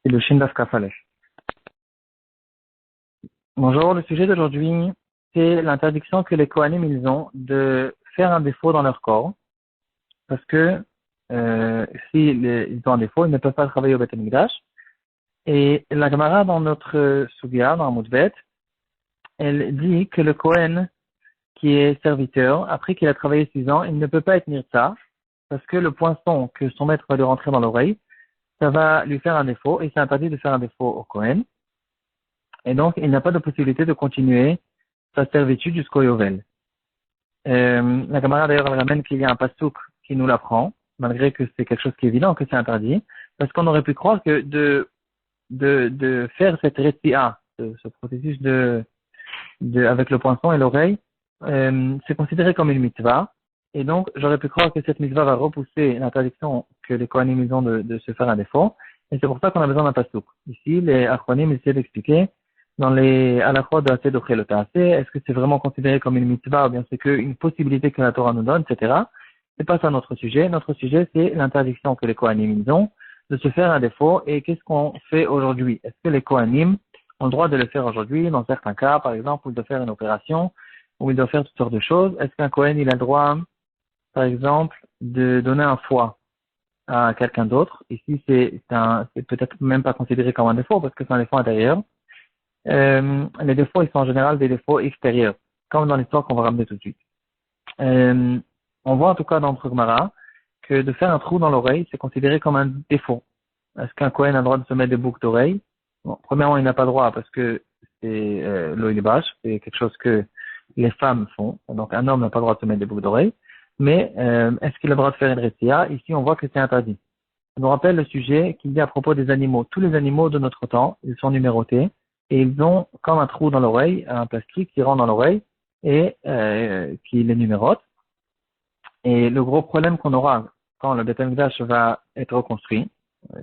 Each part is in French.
C'est le Shin Daf Kaf Aleph. Bonjour, le sujet d'aujourd'hui, c'est l'interdiction que les Kohanim ils ont de faire un défaut dans leur corps, parce que ils ont un défaut, ils ne peuvent pas travailler au Beth Amikdash. Et la Gemara dans notre Sugia, dans Amud Bet, elle dit que le Kohen qui est serviteur, après qu'il a travaillé 6 ans, il ne peut pas être Nirtza, parce que le poinçon que son maître va lui rentrer dans l'oreille, ça va lui faire un défaut, et c'est interdit de faire un défaut au Kohen. Et donc, il n'a pas de possibilité de continuer sa servitude jusqu'au Yovel. La camarade d'ailleurs elle ramène qu'il y a un pasouk qui nous l'apprend, malgré que c'est quelque chose qui est évident, que c'est interdit, parce qu'on aurait pu croire que de faire cette rétia, ce processus avec le poinçon et l'oreille, c'est considéré comme une mitzvah, et donc j'aurais pu croire que cette mitzvah va repousser l'interdiction que les Kohanim ont de se faire un défaut, et c'est pour ça qu'on a besoin d'un pasouk. Ici, les Achronim essaient d'expliquer dans les halachot de Aseh d'Ochelot Aseh, est-ce que c'est vraiment considéré comme une mitzvah ou bien c'est qu'une possibilité que la Torah nous donne, etc. C'est pas ça notre sujet. Notre sujet, c'est l'interdiction que les Kohanim ont de se faire un défaut et qu'est-ce qu'on fait aujourd'hui. Est-ce que les Kohanim ont le droit de le faire aujourd'hui, dans certains cas, par exemple, ou de faire une opération, ou ils doivent faire toutes sortes de choses. Est-ce qu'un Kohen, il a le droit, par exemple, de donner un foie à quelqu'un d'autre? Ici, c'est peut-être même pas considéré comme un défaut parce que c'est un défaut intérieur. Les défauts, ils sont en général des défauts extérieurs, comme dans l'histoire qu'on va ramener tout de suite. On voit en tout cas dans le Gemara que de faire un trou dans l'oreille, c'est considéré comme un défaut. Est-ce qu'un Kohen a le droit de se mettre des boucles d'oreille? Bon, premièrement, il n'a pas le droit parce que c'est l'oïlbash, c'est quelque chose que les femmes font. Donc un homme n'a pas le droit de se mettre des boucles d'oreille. Mais est-ce qu'il a le droit de faire une rétia? Ici, on voit que c'est interdit. Ça nous rappelle le sujet qu'il dit à propos des animaux. Tous les animaux de notre temps, ils sont numérotés. Et ils ont comme un trou dans l'oreille, un plastique qui rentre dans l'oreille et qui les numérote. Et le gros problème qu'on aura quand le Beth Amikdash va être reconstruit,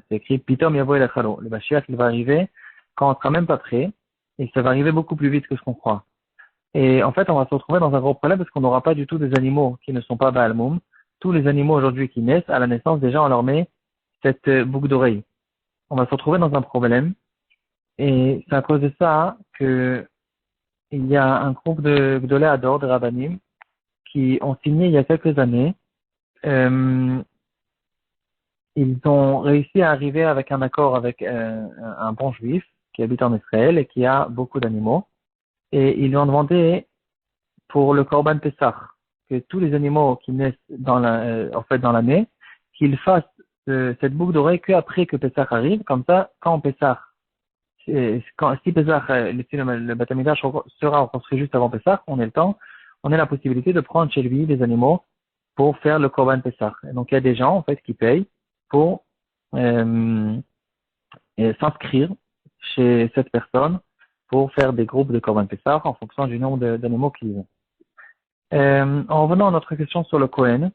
c'est écrit Pitom Yavo El Achalo. Le Mashiach, il va arriver quand on sera même pas prêt et ça va arriver beaucoup plus vite que ce qu'on croit. Et en fait, on va se retrouver dans un gros problème parce qu'on n'aura pas du tout des animaux qui ne sont pas Baal Moum. Tous les animaux aujourd'hui qui naissent, à la naissance, déjà, on leur met cette boucle d'oreille. On va se retrouver dans un problème. Et c'est à cause de ça que il y a un groupe de Gdolei Hador, de Rabbanim, qui ont signé il y a quelques années. Ils ont réussi à arriver avec un accord avec un bon juif qui habite en Israël et qui a beaucoup d'animaux. Et ils lui ont demandé pour le Korban Pessah que tous les animaux qui naissent dans l'année, qu'ils fassent cette boucle d'oreille qu'après que Pessah arrive. Comme ça, quand Pessah si Pessah, le Beth Amikdash sera reconstruit juste avant Pessah, on a le temps, on a la possibilité de prendre chez lui des animaux pour faire le Korban Pessah. Et donc il y a des gens en fait qui payent pour s'inscrire chez cette personne pour faire des groupes de Korban Pessah en fonction du nombre d'animaux qu'ils ont. En revenant à notre question sur le Kohen,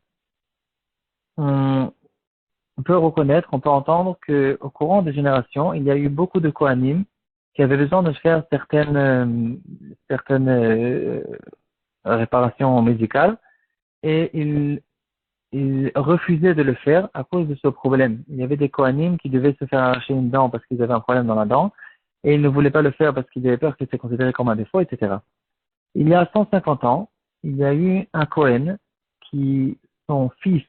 on peut reconnaître, on peut entendre que au courant des générations, il y a eu beaucoup de Kohanim qui avaient besoin de faire certaines réparations médicales et ils refusaient de le faire à cause de ce problème. Il y avait des Kohanim qui devaient se faire arracher une dent parce qu'ils avaient un problème dans la dent et ils ne voulaient pas le faire parce qu'ils avaient peur que c'était considéré comme un défaut, etc. Il y a 150 ans, il y a eu un Kohen qui, son fils,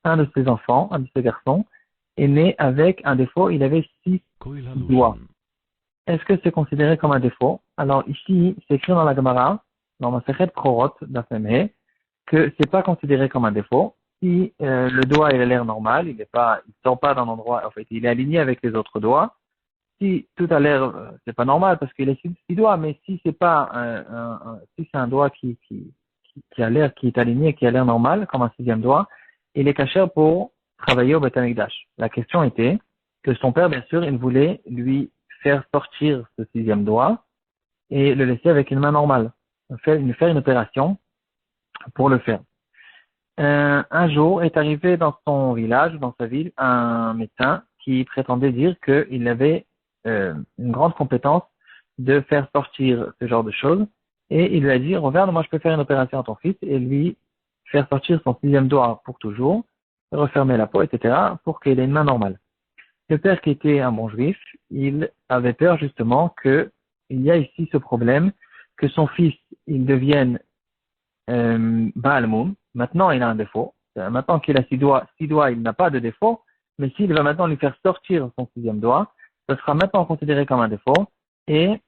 un de ses enfants, un de ses garçons, est né avec un défaut, il avait 6 doigts. Est-ce que c'est considéré comme un défaut? Alors ici, c'est écrit dans la Gemara, dans ma Masechet Prorot d'Afemhe, que c'est pas considéré comme un défaut. Si le doigt il a l'air normal, il sort pas d'un endroit, en fait, il est aligné avec les autres doigts. Si tout a l'air, c'est pas normal parce qu'il a 6 doigts, mais si c'est pas si c'est un doigt qui a l'air, qui est aligné, qui a l'air normal, comme un 6e doigt, il est caché pour travailler au Beth Amikdash. La question était que son père, bien sûr, il voulait lui faire sortir ce 6e doigt et le laisser avec une main normale. Faire une opération pour le faire. Un jour est arrivé dans son village, dans sa ville, un médecin qui prétendait dire qu'il avait une grande compétence de faire sortir ce genre de choses et il lui a dit, regarde, moi je peux faire une opération à ton fils et lui faire sortir son 6e doigt pour toujours, refermer la peau, etc., pour qu'il ait une main normale. Le père qui était un bon juif, il avait peur justement que il y a ici ce problème, que son fils, il devienne Baal Moum. Maintenant, il a un défaut. Maintenant qu'il a six doigts, il n'a pas de défaut. Mais s'il va maintenant lui faire sortir son sixième doigt, ce sera maintenant considéré comme un défaut et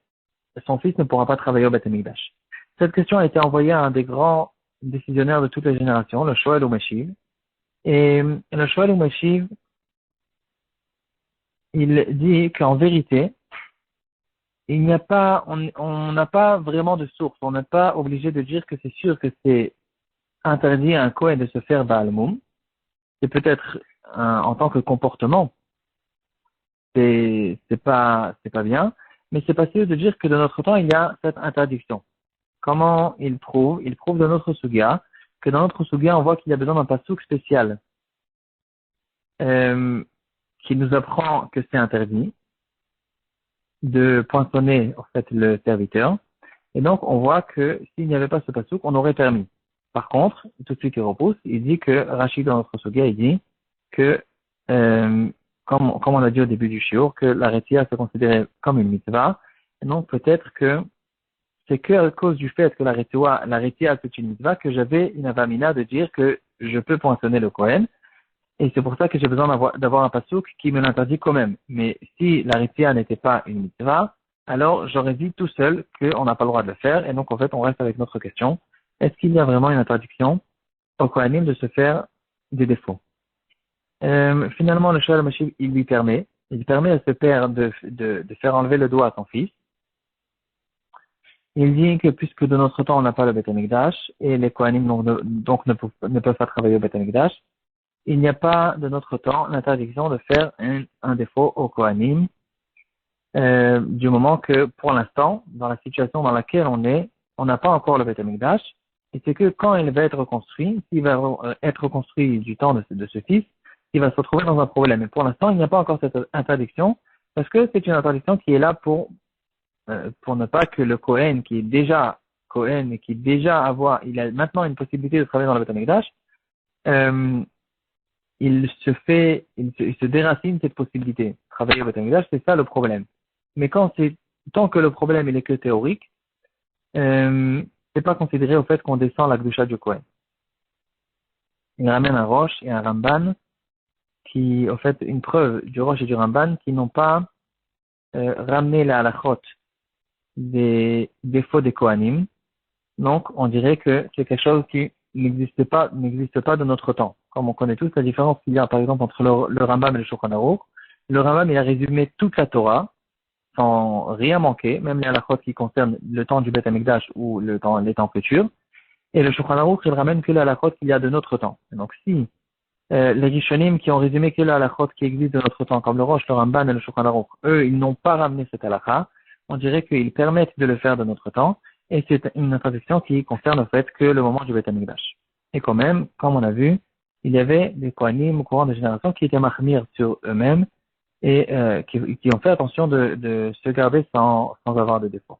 son fils ne pourra pas travailler au Beth Amikdash. Cette question a été envoyée à un des grands décisionnaires de toutes les générations, le Shoel Umeshiv. Et le Shoel Umeshiv, il dit qu'en vérité, il n'y a pas, on n'a pas vraiment de source. On n'est pas obligé de dire que c'est sûr que c'est interdit à un Kohen de se faire Baal Moum. C'est peut-être en tant que comportement, c'est pas bien, mais c'est pas sûr de dire que de notre temps il y a cette interdiction. Comment il prouve? Il prouve de notre Sugia que dans notre Sugia on voit qu'il y a besoin d'un pasouk spécial qui nous apprend que c'est interdit de poinçonner en fait le serviteur. Et donc on voit que s'il n'y avait pas ce pasouk, on aurait permis. Par contre, tout de suite il repousse, il dit que Rachid dans notre Sugia, il dit que comme on a dit au début du shiur, que la rétia se considérait comme une mitzvah, et donc peut-être que c'est que à cause du fait que la rétia c'est une mitzvah que j'avais une avamina de dire que je peux poinçonner le Kohen, et c'est pour ça que j'ai besoin d'avoir un pasouk qui me l'interdit quand même. Mais si la rétia n'était pas une mitzvah, alors j'aurais dit tout seul qu'on n'a pas le droit de le faire, et donc en fait on reste avec notre question. Est-ce qu'il y a vraiment une interdiction au Kohanim de se faire des défauts? Finalement, le Shoel Mashiv, il permet à ce père de faire enlever le doigt à son fils. Il dit que puisque de notre temps on n'a pas le Beth Amikdash et les Kohanim donc ne peuvent pas travailler au Beth Amikdash, il n'y a pas de notre temps l'interdiction de faire un défaut au Kohanim, du moment que pour l'instant, dans la situation dans laquelle on est, on n'a pas encore le Beth Amikdash, et c'est que quand il va être reconstruit, s'il va être reconstruit du temps de ce fils, il va se retrouver dans un problème. Et pour l'instant, il n'y a pas encore cette interdiction, parce que c'est une interdiction qui est là pour ne pas que le Kohen, qui est déjà Kohen et qui déjà il a maintenant une possibilité de travailler dans le Beth Amikdash, il se déracine cette possibilité de travailler au Beth Amikdash, c'est ça le problème. Mais tant que le problème il est que théorique, c'est pas considéré au fait qu'on descend la Gdusha du Kohen. Il ramène un Roche et un Ramban qui, au fait, une preuve du Roche et du Ramban qui n'ont pas ramené la halachot des défauts des Kohanim. Donc, on dirait que c'est quelque chose qui n'existe pas de notre temps. Comme on connaît tous la différence qu'il y a, par exemple, entre le Rambam et le Shulchan Aruch. Le Rambam, il a résumé toute la Torah, sans rien manquer, même les halachot qui concernent le temps du Beth Amikdash ou les temps futurs. Et le Shulchan Aruch, il ramène que la halachot qu'il y a de notre temps. Et donc, si les Rishonim qui ont résumé que la halachot qui existe de notre temps, comme le Roche, le Ramban et le Shulchan Aruch, eux, ils n'ont pas ramené cette halakha. On dirait qu'ils permettent de le faire de notre temps, et c'est une interdiction qui concerne le fait que le moment du Beth Amikdash. Et quand même, comme on a vu, il y avait des Kohanim au courant des générations qui étaient mahmir sur eux-mêmes et qui ont fait attention de se garder sans avoir de défaut.